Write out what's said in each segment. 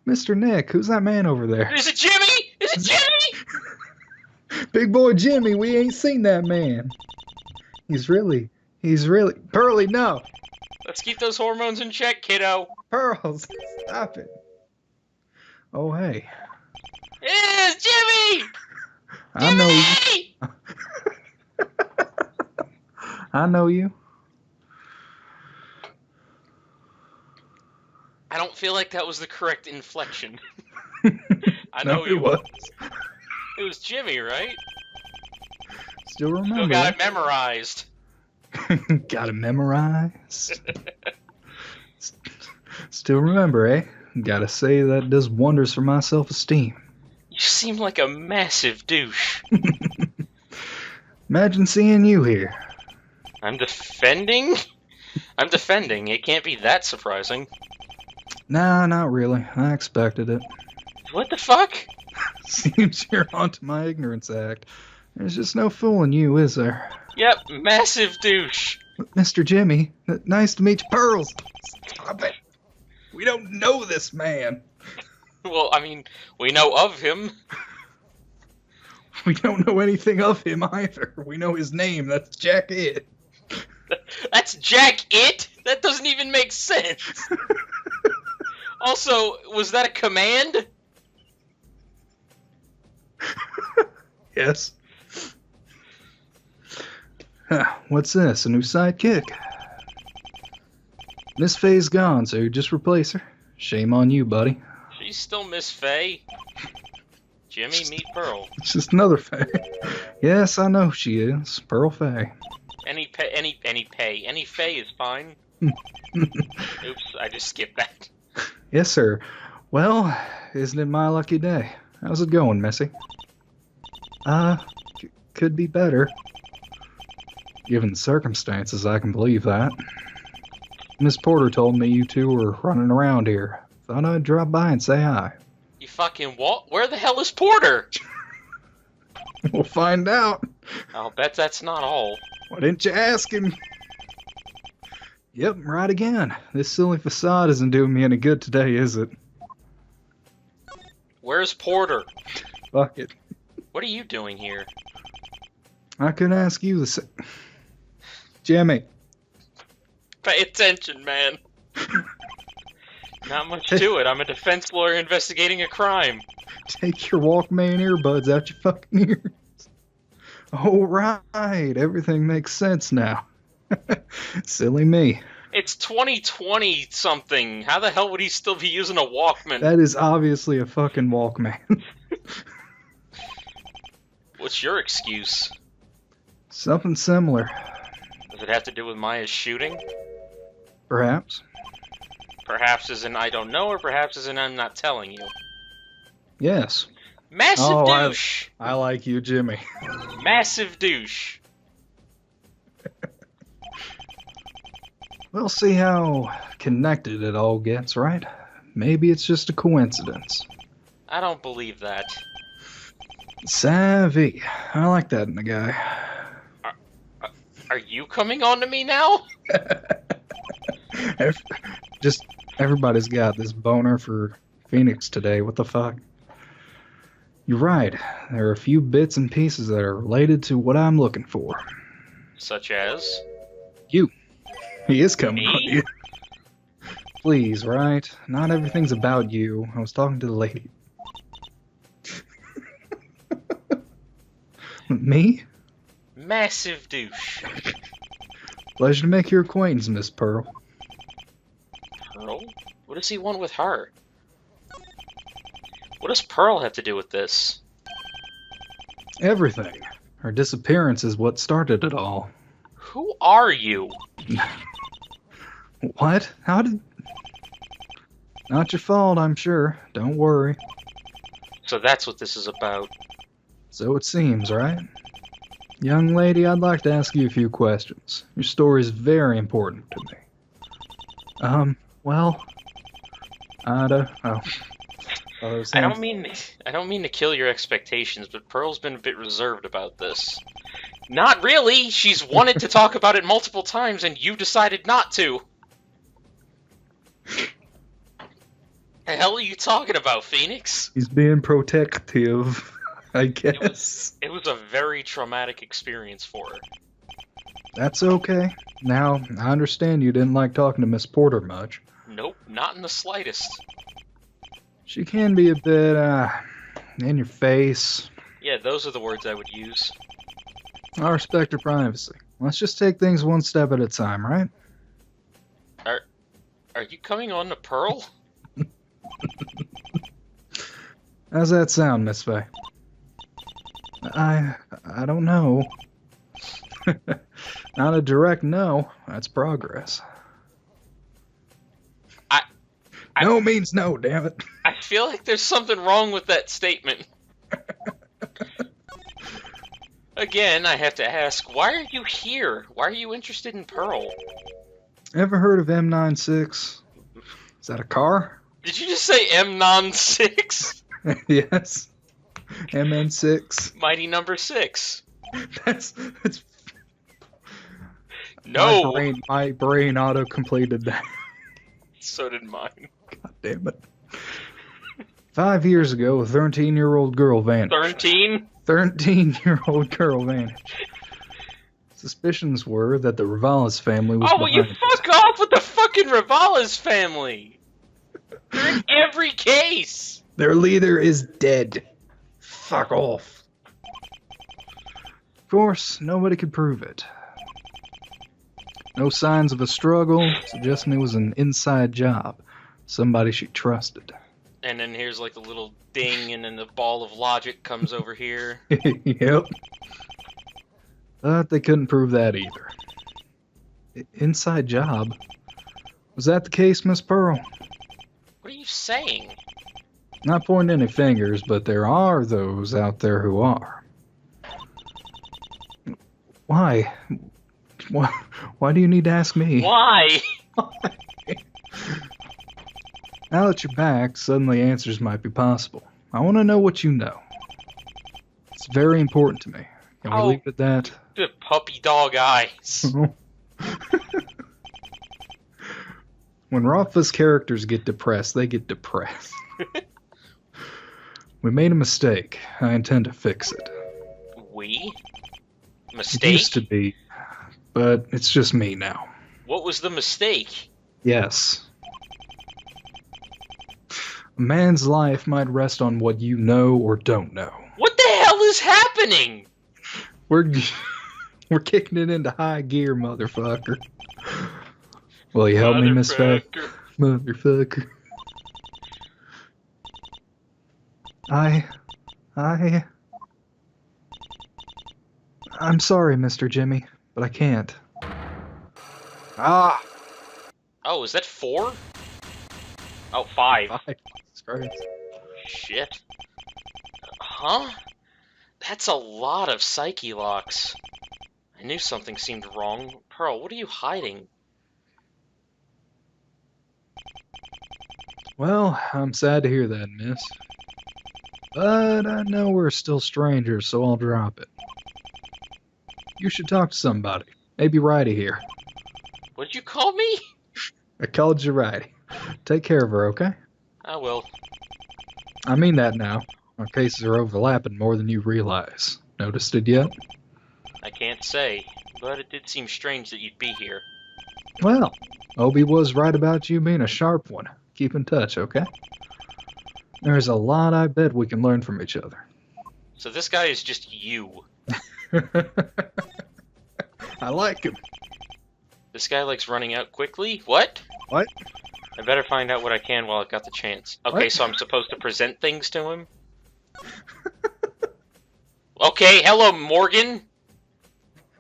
Mr. Nick, who's that man over there? Is it Jimmy? Is it Jimmy? Big boy Jimmy, we ain't seen that man. He's really... Pearly, no! Let's keep those hormones in check, kiddo. Pearls, stop it. Oh, hey. It is Jimmy! I know you. I know you. I don't feel like that was the correct inflection. I No, know you. it was. It was Jimmy, right? Still remember. Still got it memorized. Got it memorized. Still remember, eh? Gotta say that does wonders for my self-esteem. You seem like a massive douche. Imagine seeing you here. I'm defending? I'm defending. It can't be that surprising. Nah, not really. I expected it. What the fuck? Seems you're onto my ignorance act. There's just no fooling you, is there? Yep, massive douche. Mr. Jimmy, nice to meet you. Pearls! Stop it! We don't know this man. Well, I mean, we know of him. We don't know anything of him either. We know his name. That's Jack It. That's Jack It? That doesn't even make sense. Also, was that a command? Yes. Huh, what's this? A new sidekick? Miss Faye's gone, so you just replace her. Shame on you, buddy. She's still Miss Faye. Jimmy, meet Pearl. It's just another Faye. Yes, I know she is. Pearl Faye. Any Faye is fine. Oops, I just skipped that. Yes, sir. Well, isn't it my lucky day? How's it going, Missy? Could be better. Given the circumstances, I can believe that. Miss Porter told me you two were running around here. Thought I'd drop by and say hi. You fucking what? Where the hell is Porter? We'll find out. I'll bet that's not all. Why didn't you ask him? Yep, right again. This silly facade isn't doing me any good today, is it? Where's Porter? Fuck it. What are you doing here? I could ask you the same. Jimmy. Pay attention, man. Not much to it. I'm a defense lawyer investigating a crime. Take your Walkman earbuds out your fucking ears. Oh, right. Everything makes sense now. Silly me. It's 2020 something. How the hell would he still be using a Walkman? That is obviously a fucking Walkman. What's your excuse? Something similar. Does it have to do with Maya's shooting? Perhaps. Perhaps as in I don't know, or perhaps as in I'm not telling you. Yes. Massive douche! I like you, Jimmy. Massive douche. We'll see how connected it all gets, right? Maybe it's just a coincidence. I don't believe that. Savvy. I like that in a guy. Are you coming on to me now? Just everybody's got this boner for Phoenix today. What the fuck? You're right. There are a few bits and pieces that are related to what I'm looking for. Such as? You. He is coming Me? on you. Please, right? Not everything's about you. I was talking to the lady. Me? Massive douche. Pleasure to make your acquaintance, Miss Pearl. Pearl? What does he want with her? What does Pearl have to do with this? Everything. Her disappearance is what started it all. Who are you? What? How did... Not your fault, I'm sure. Don't worry. So that's what this is about. So it seems, right? Young lady, I'd like to ask you a few questions. Your story is very important to me. Well... I don't mean to kill your expectations, but Pearl's been a bit reserved about this. Not really! She's wanted to talk about it multiple times, and you decided not to! The hell are you talking about, Phoenix? He's being protective, I guess. It was a very traumatic experience for her. That's okay. Now, I understand you didn't like talking to Miss Porter much. Nope, not in the slightest. She can be a bit, in your face. Yeah, those are the words I would use. I respect her privacy. Let's just take things one step at a time, right? Are you coming on to Pearl? How's that sound, Miss Faye? I don't know. Not a direct no. That's progress. No means no, damn it. I feel like there's something wrong with that statement. Again, I have to ask, why are you here? Why are you interested in Pearl? Ever heard of M96? Is that a car? Did you just say M96? Yes. MN6. Mighty number 6. That's No! My brain auto-completed that. So did mine. God damn it. 5 years ago, a 13-year-old girl vanished. 13? 13-year-old girl vanished. Suspicions were that the Rivales family was Oh, will you behind fuck off with the fucking Rivales family! They're in every case! Their leader is dead. Fuck off. Of course, nobody could prove it. No signs of a struggle, suggesting it was an inside job. Somebody she trusted. And then here's like the little ding, and then the ball of logic comes over here. Yep. But they couldn't prove that either. Inside job? Was that the case, Miss Pearl? What are you saying? Not pointing any fingers, but there are those out there who are. Why? Why do you need to ask me? Why? Now that you're back, suddenly answers might be possible. I want to know what you know. It's very important to me. Can we leave it at that? The puppy dog eyes. When Rafa's characters get depressed, they get depressed. We made a mistake. I intend to fix it. We? It Mistake? used to be, but it's just me now. What was the mistake? Yes. A man's life might rest on what you know or don't know. What the hell is happening? We're kicking it into high gear, motherfucker. Will you help me, Miss Faye? Motherfucker. I'm sorry, Mr. Jimmy, but I can't. Ah! Oh, is that 4? Oh, 5. Sorry. Shit. Huh? That's a lot of psyche locks. I knew something seemed wrong. Pearl, what are you hiding? Well, I'm sad to hear that, miss. But I know we're still strangers, so I'll drop it. You should talk to somebody. Maybe Righty here. What'd you call me? I called you Righty. Take care of her, okay? I will. I mean that now. Our cases are overlapping more than you realize. Noticed it yet? I can't say, but it did seem strange that you'd be here. Well, Obi was right about you being a sharp one. Keep in touch, okay? There's a lot I bet we can learn from each other. So this guy is just you. I like him. This guy likes running out quickly? What? What? I better find out what I can while I've got the chance. Okay, What? so I'm supposed to present things to him? Okay, hello, Morgan.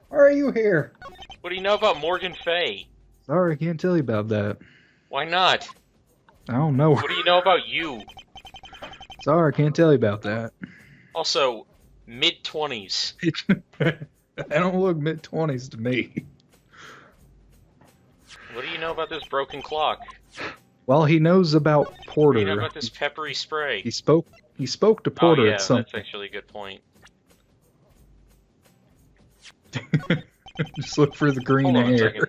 Why are you here? What do you know about Morgan Fay? Sorry, I can't tell you about that. Why not? I don't know. What do you know about you? Sorry, I can't tell you about that. Also, mid-20s. I don't look mid-20s to me. What do you know about this broken clock? Well, he knows about Porter. What do you know about this peppery spray? He spoke to Porter oh, yeah, at some that's actually a good point. Just look for the green Hold on a hair. second.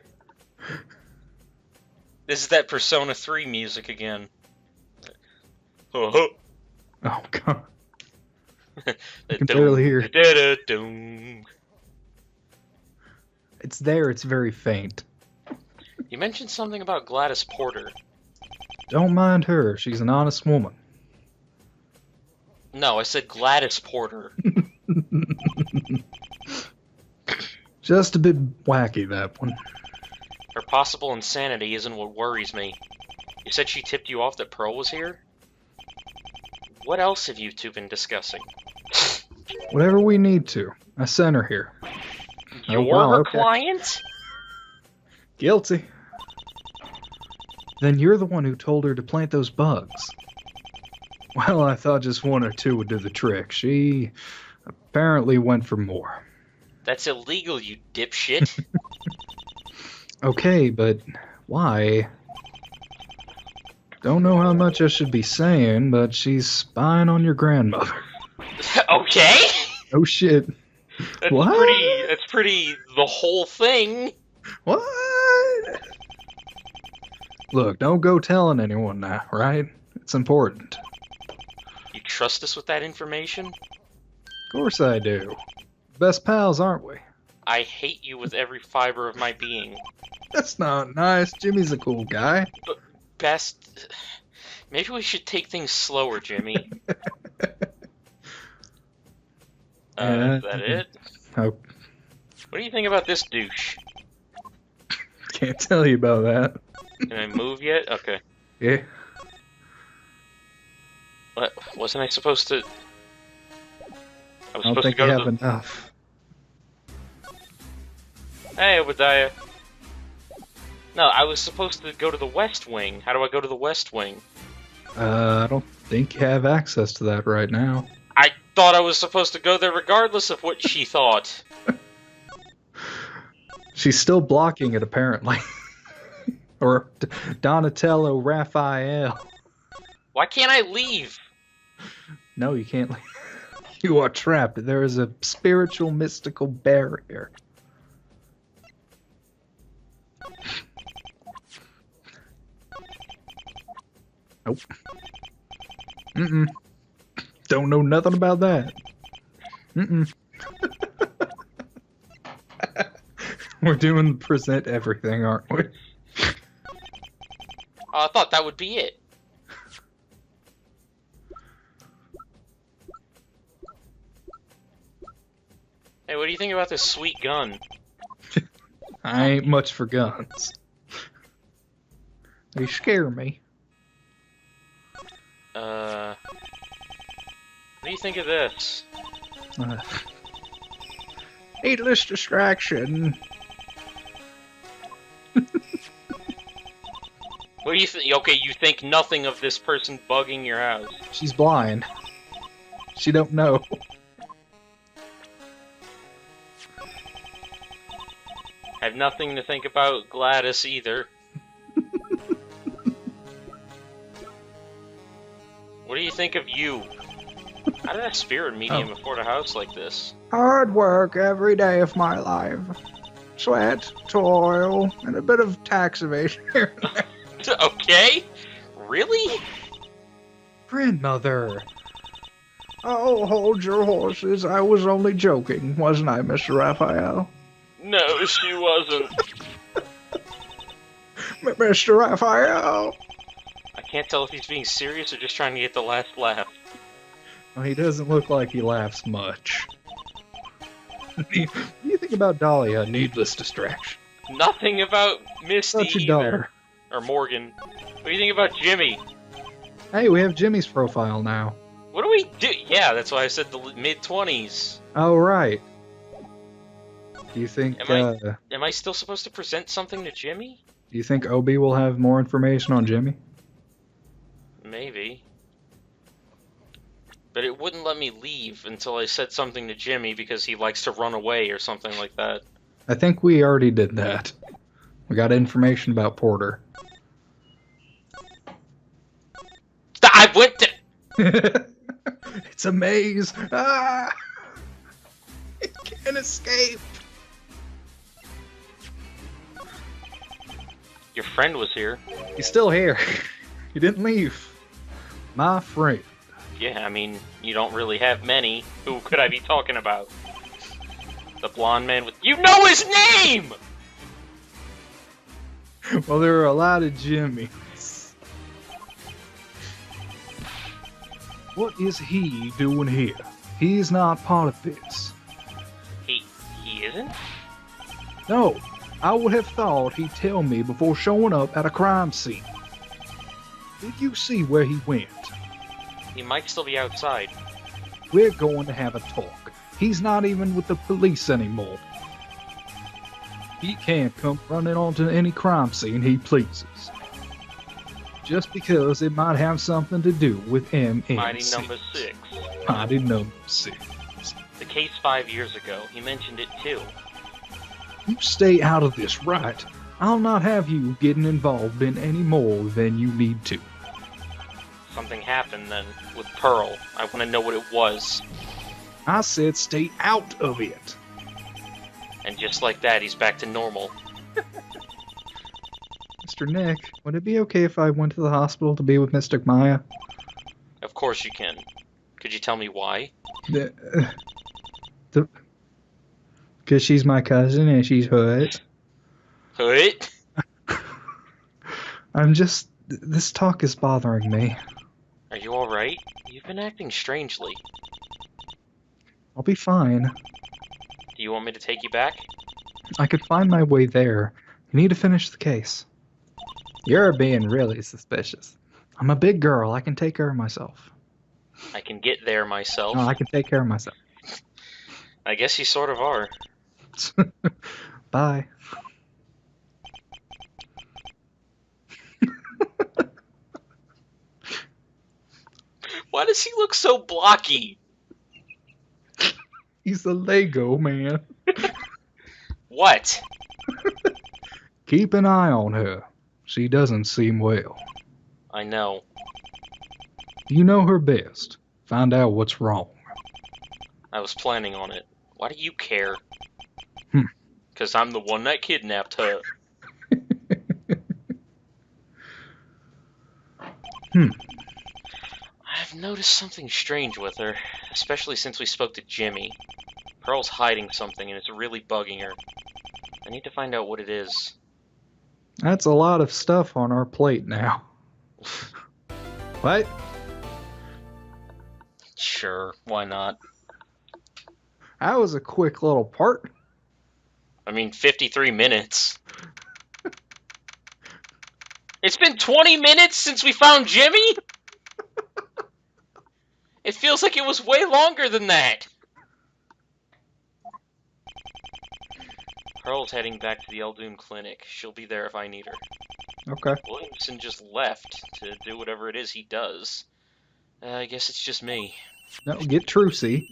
This is that Persona 3 music again. Oh, Oh god. I can barely hear. It's there, it's very faint. You mentioned something about Gladys Porter. Don't mind her, she's an honest woman. No, I said Gladys Porter. Just a bit wacky, that one. Her possible insanity isn't what worries me. You said she tipped you off that Pearl was here? What else have you two been discussing? Whatever we need to. I sent her here. You're wow, her okay. client? Guilty. Then you're the one who told her to plant those bugs. Well, I thought just one or two would do the trick. She apparently went for more. That's illegal, you dipshit. Okay, but why? Don't know how much I should be saying, but she's spying on your grandmother. Okay? Oh shit. That's What? That's pretty the whole thing. What? Look, don't go telling anyone now, right? It's important. You trust us with that information? Of course I do. Best pals, aren't we? I hate you with every fiber of my being. That's not nice. Jimmy's a cool guy. But best... Maybe we should take things slower, Jimmy. Is that it? Oh, What do you think about this douche? can't tell you about that. Can I move yet? Okay. Yeah. What? Wasn't I supposed to... I was I don't supposed to think go you to have the... enough. Hey, Obadiah. No, I was supposed to go to the West Wing. How do I go to the West Wing? I don't think you have access to that right now. I thought I was supposed to go there regardless of what she thought. She's still blocking it, apparently. Or Donatello Raphael. Why can't I leave? No, you can't leave. You are trapped. There is a spiritual, mystical barrier. Nope. Mm-mm. Don't know nothing about that. Mm-mm. We're doing present everything, aren't we? I thought that would be it. Hey, what do you think about this sweet gun? I ain't much for guns. They scare me. What do you think of this? Needless distraction. What do you think? Okay, you think nothing of this person bugging your house. She's blind. She don't know. I have nothing to think about Gladys either. What do you think of you? How did a spirit medium afford a house like this? Hard work every day of my life. Sweat, toil, and a bit of tax evasion here and there. Okay? Really? Grandmother. Oh, hold your horses. I was only joking, wasn't I, Mr. Raphael? No, she wasn't. Mr. Raphael! I can't tell if he's being serious or just trying to get the last laugh. Well, he doesn't look like he laughs much. What do you think about Dahlia, needless distraction? Nothing about Misty About your either. daughter. Or Morgan. What do you think about Jimmy? Hey, we have Jimmy's profile now. What do we do? Yeah, that's why I said the mid-20s. Oh, right. Do you think, Am I still supposed to present something to Jimmy? do you think Obi will have more information on Jimmy? Maybe. But it wouldn't let me leave until I said something to Jimmy because he likes to run away or something like that. I think we already did that. We got information about Porter. I went to... It's a maze. Ah! It can't escape. Your friend was here. He's still here. He didn't leave. My friend. Yeah, I mean, you don't really have many. Who could I be talking about? The blonde man with... You know his name! Well, there are a lot of Jimmys. What is he doing here? He's not part of this. He isn't? No, I would have thought he'd tell me before showing up at a crime scene. Did you see where he went? He might still be outside. We're going to have a talk. He's not even with the police anymore. He can't come running onto any crime scene he pleases. Just because it might have something to do with MNC. Mighty number 6. Mighty number 6. The case 5 years ago. He mentioned it too. You stay out of this, right? I'll not have you getting involved in any more than you need to. Something happened then with Pearl. I want to know what it was. I said stay out of it. And just like that, he's back to normal. Mr. Nick, would it be okay if I went to the hospital to be with Mystic Maya? Of course you can. Could you tell me why? Because she's my cousin and she's hurt. What? This talk is bothering me. Are you alright? You've been acting strangely. I'll be fine. Do you want me to take you back? I could find my way there. You need to finish the case. You're being really suspicious. I'm a big girl. I can take care of myself. I can get there myself. No, I can take care of myself. I guess you sort of are. Bye. Why does he look so blocky? He's a Lego man. What? Keep an eye on her. She doesn't seem well. I know. You know her best. Find out what's wrong. I was planning on it. Why do you care? 'Cause Hmm. I'm the one that kidnapped her. I've noticed something strange with her, especially since we spoke to Jimmy. Pearl's hiding something and it's really bugging her. I need to find out what it is. That's a lot of stuff on our plate now. What? Sure, why not? That was a quick little part. I mean, 53 minutes. It's been 20 minutes since we found Jimmy? It feels like it was way longer than that. Pearl's heading back to the Eldoon Clinic. She'll be there if I need her. Okay. Williamson just left to do whatever it is he does. I guess it's just me. No, get Trucy.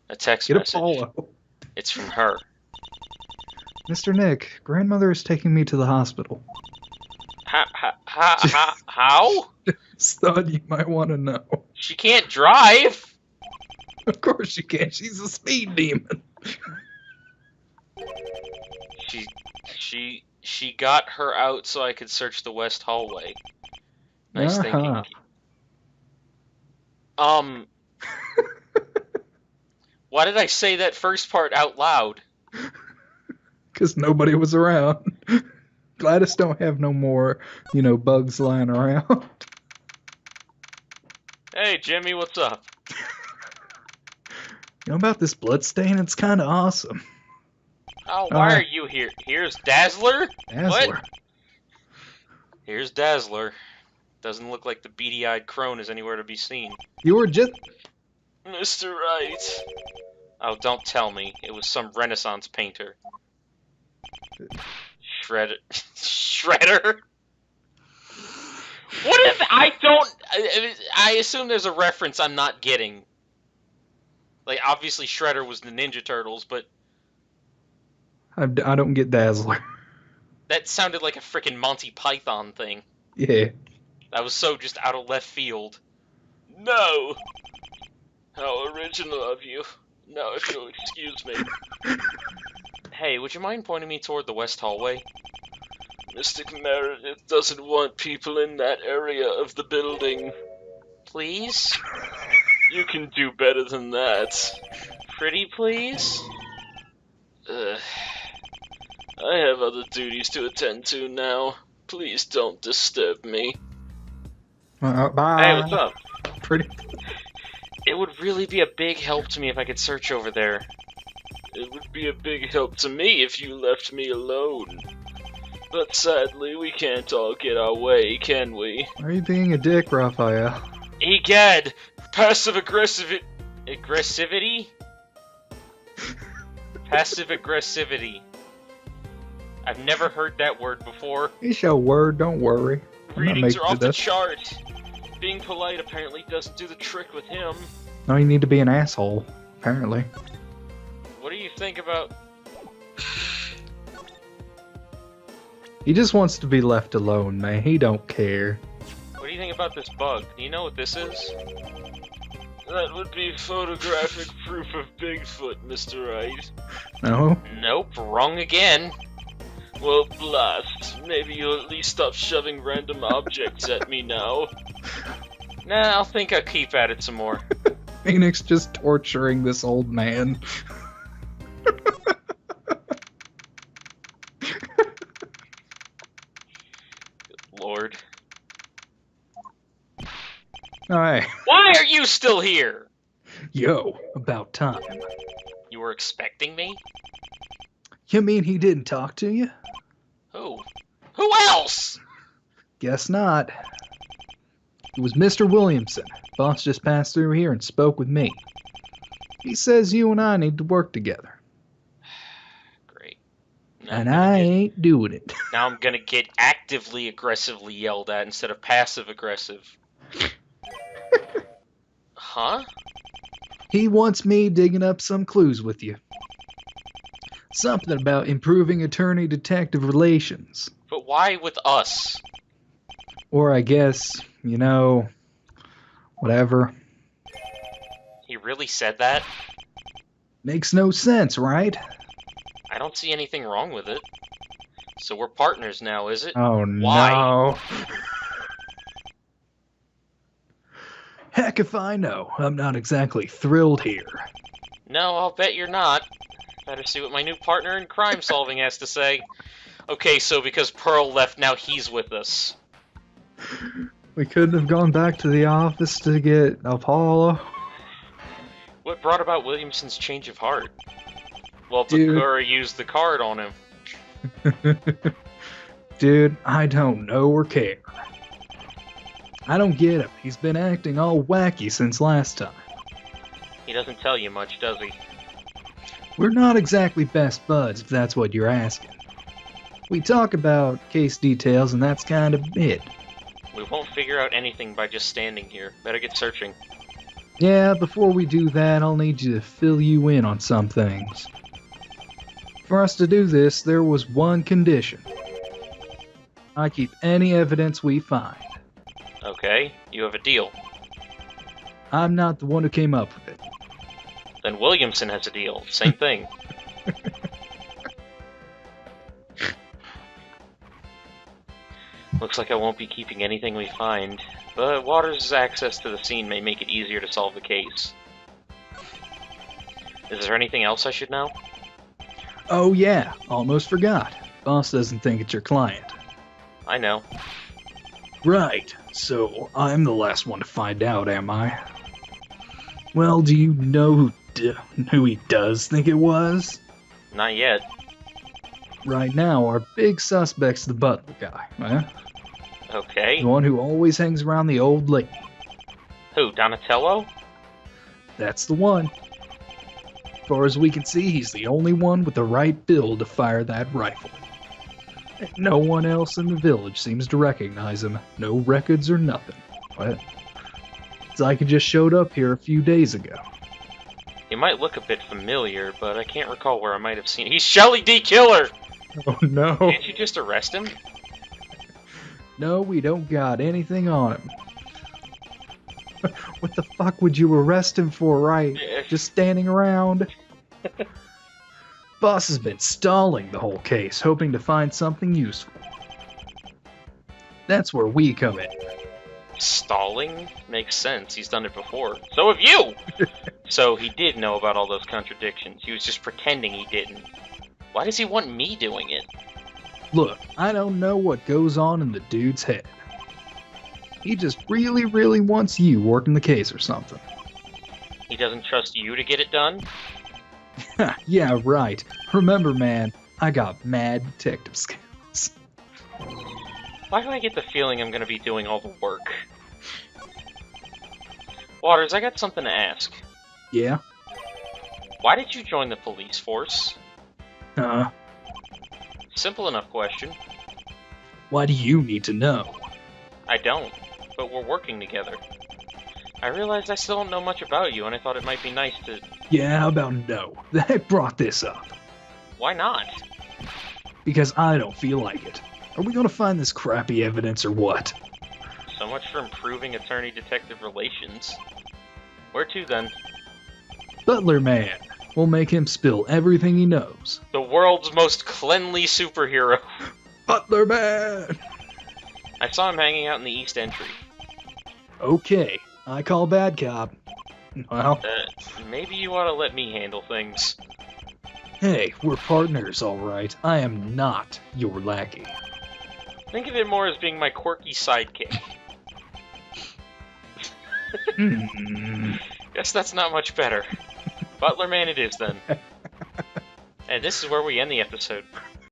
A text Get a message. follow. It's from her. Mr. Nick, grandmother is taking me to the hospital. How? Just thought you might want to know. She can't drive. Of course she can. She's a speed demon. She got her out so I could search the west hallway. Nice thinking. Why did I say that first part out loud? Because nobody was around. Gladys don't have no more, bugs lying around. Hey, Jimmy, what's up? You know about this blood stain? It's kind of awesome. Oh, why are you here? Here's Dazzler? Dazzler. What? Here's Dazzler. Doesn't look like the beady-eyed crone is anywhere to be seen. You were just... Mr. Right. Oh, don't tell me. It was some Renaissance painter. Shredder? What if I don't... I assume there's a reference I'm not getting. Like, obviously Shredder was the Ninja Turtles, but... I don't get Dazzler. That sounded like a frickin' Monty Python thing. Yeah. That was so just out of left field. No! How original of you. Now if you'll excuse me. Hey, would you mind pointing me toward the west hallway? Mystic Meredith doesn't want people in that area of the building. please? You can do better than that. Pretty, please? I have other duties to attend to now. Please don't disturb me. Bye. Hey, what's up? Pretty. It would really be a big help to me if I could search over there. It would be a big help to me if you left me alone. But sadly, we can't all get our way, can we? Are you being a dick, Raphael? Egad! Passive-aggressivity? Passive-aggressivity. I've never heard that word before. It's your word, don't worry. Readings are off the chart. Being polite apparently doesn't do the trick with him. No, you need to be an asshole, apparently. What do you think about... He just wants to be left alone, man. He don't care. What do you think about this bug? Do you know what this is? That would be photographic proof of Bigfoot, Mr. Wright. No? Nope, wrong again. Well, blast. Maybe you'll at least stop shoving random objects at me now. Nah, I'll think I'll keep at it some more. Phoenix just torturing this old man. Lord. Alright. Why are you still here? Yo, about time. You were expecting me? You mean he didn't talk to you? Who? Who else? Guess not. It was Mr. Williamson. Boss just passed through here and spoke with me. He says you and I need to work together. Great. And I ain't doing it. Now I'm gonna get actively aggressively yelled at instead of passive aggressive. Huh? He wants me digging up some clues with you. Something about improving attorney-detective relations. But why with us? Or I guess, you know, whatever. He really said that? Makes no sense, right? I don't see anything wrong with it. So we're partners now, is it? Oh, Why? no. Heck if I know. I'm not exactly thrilled here. No, I'll bet you're not. Better see what my new partner in crime solving has to say. Okay, so because Pearl left, now he's with us. We couldn't have gone back to the office to get Apollo. What brought about Williamson's change of heart? Well, Dude. Bakura used the card on him. Dude, I don't know or care. I don't get him. He's been acting all wacky since last time. He doesn't tell you much, does he? We're not exactly best buds, if that's what you're asking. We talk about case details, and that's kind of it. We won't figure out anything by just standing here. Better get searching. Yeah, before we do that, I'll need you to fill you in on some things. For us to do this, there was one condition. I keep any evidence we find. Okay, you have a deal. I'm not the one who came up with it. Then Williamson has a deal. Same thing. Looks like I won't be keeping anything we find, but Waters' access to the scene may make it easier to solve the case. Is there anything else I should know? Oh yeah, almost forgot. Boss doesn't think it's your client. I know. Right, so I'm the last one to find out, am I? Well, do you know who he does think it was? Not yet. Right now, our big suspect's the butler guy, eh? Okay. The one who always hangs around the old lady. Who, Donatello? That's the one. As far as we can see, he's the only one with the right build to fire that rifle. And no one else in the village seems to recognize him. No records or nothing. What? It's like he just showed up here a few days ago. He might look a bit familiar, but I can't recall where I might have seen. He's Shelly D. Killer! Oh no. Can't you just arrest him? No, we don't got anything on him. What the fuck would you arrest him for, right? Just standing around? Boss has been stalling the whole case, hoping to find something useful. That's where we come in. Stalling? Makes sense. He's done it before. So have you! So he did know about all those contradictions. He was just pretending he didn't. Why does he want me doing it? Look, I don't know what goes on in the dude's head. He just really, really wants you working the case or something. He doesn't trust you to get it done? Yeah, right. Remember, man, I got mad detective skills. Why do I get the feeling I'm gonna be doing all the work? Waters, I got something to ask. Yeah? Why did you join the police force? Simple enough question. Why do you need to know? I don't, but we're working together. I realized I still don't know much about you, and I thought it might be nice to... Yeah, how about no? I brought this up. Why not? Because I don't feel like it. Are we gonna find this crappy evidence or what? So much for improving attorney-detective relations. Where to, then? Butler Man. We'll make him spill everything he knows. The world's most cleanly superhero. Butler Man! I saw him hanging out in the East Entry. Okay, I call bad cop. Well, Maybe you ought to let me handle things. hey, we're partners, alright. I am not your lackey. Think of it more as being my quirky sidekick. Guess that's not much better. Butler Man it is, then. And this is where we end the episode.